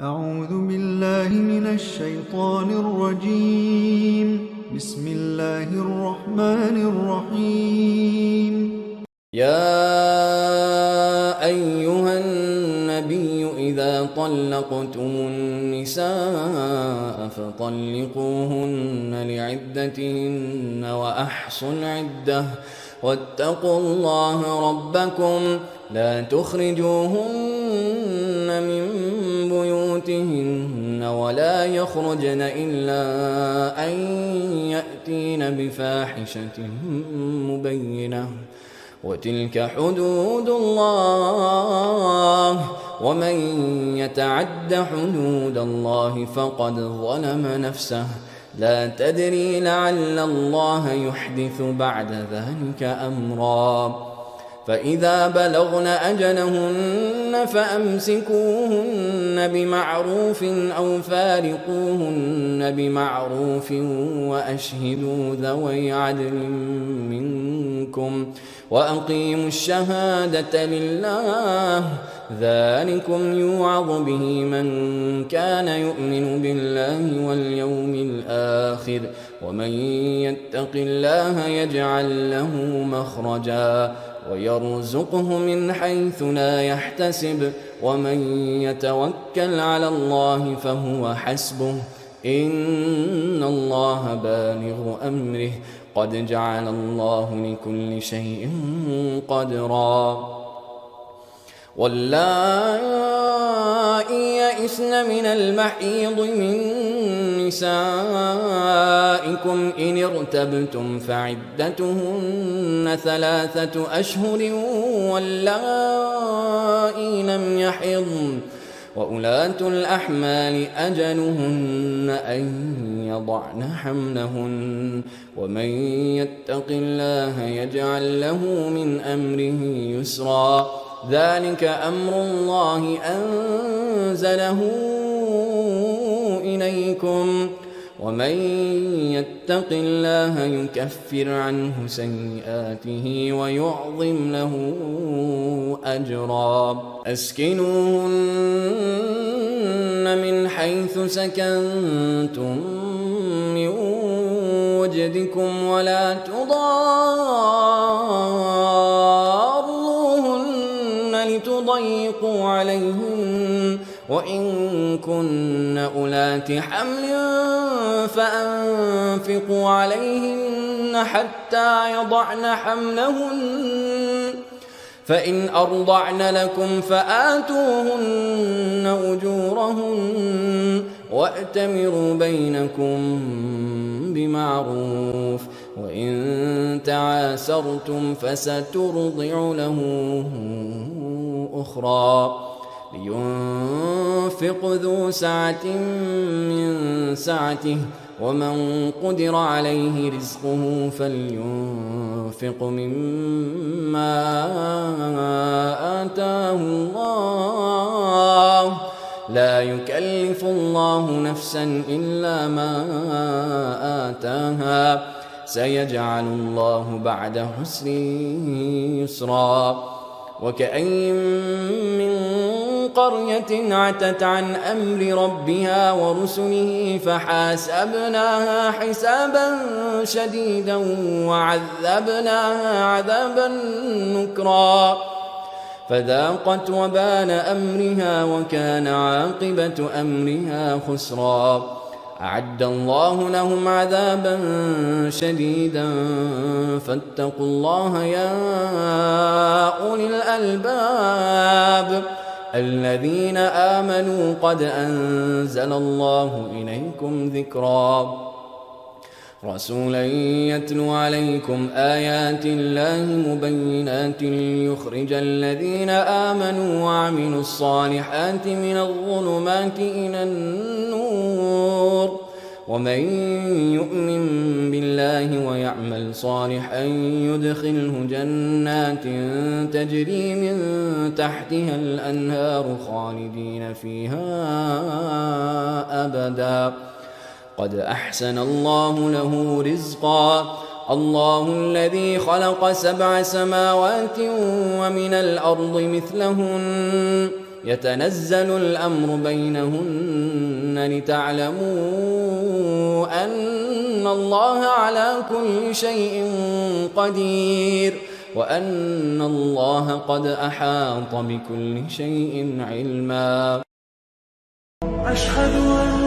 أعوذ بالله من الشيطان الرجيم. بسم الله الرحمن الرحيم. يا أيها النبي إذا طلقتم النساء فطلقوهن لعدتهن وأحصوا العدة واتقوا الله ربكم لا تخرجوهن من بيوتهن ولا يخرجن إلا أن يأتين بفاحشة مبينة وتلك حدود الله ومن يتعد حدود الله فقد ظلم نفسه لا تدري لعل الله يحدث بعد ذلك أمرا فإذا بلغن أجلهن فأمسكوهن بمعروف أو فارقوهن بمعروف وأشهدوا ذوي عدل منكم وأقيموا الشهادة لله ذلكم يوعظ به من كان يؤمن بالله واليوم الآخر ومن يتق الله يجعل له مخرجا ويرزقه من حيث لا يحتسب ومن يتوكل على الله فهو حسبه إن الله بالغ أمره قد جعل الله لكل شيء قدرا واللائي يئسن من المحيض من نسائكم إن ارتبتم فعدتهن 3 أشهر واللائي لم يحضن وأولاة الأحمال أجلهن أن يضعن حملهن ومن يتق الله يجعل له من أمره يسرا ذلك أمر الله أنزله إليكم ومن يتق الله يكفر عنه سيئاته ويعظم له أجرا أسكنوهن من حيث سكنتم من وجدكم ولا تضاروهن لتضيقوا عليهن وإن كن أولات حمل فأنفقوا عليهن حتى يضعن حملهن فإن أرضعن لكم فآتوهن أجورهن وأتمروا بينكم بمعروف وإن تعاسرتم فسترضع له أخرى لينفق ذو سعة من سعته ومن قدر عليه رزقه فلينفق مما آتاه الله لا يكلف الله نفسا إلا ما آتاها سيجعل الله بعد عسر يسرا وكأين من قرية عتت عن أمر ربها ورسله فحاسبناها حسابا شديدا وعذبناها عذابا نكرا فذاقت وبال أمرها وكان عاقبة أمرها خسرا أعد الله لهم عذابا شديدا فاتقوا الله يا أولي الألباب الذين آمنوا قد أنزل الله إليكم ذكرا رسولا يتلو عليكم آيات الله مبينات ليخرج الذين آمنوا وعملوا الصالحات من الظلمات إلى النور ومن يؤمن بالله ويعمل صالحا يدخله جنات تجري من تحتها الأنهار خالدين فيها أبدا قد أحسن الله له رزقا الله الذي خلق 7 سماوات ومن الأرض مثلهن يتنزل الأمر بينهن لتعلموا أن الله على كل شيء قدير وأن الله قد أحاط بكل شيء علما. أشهد أن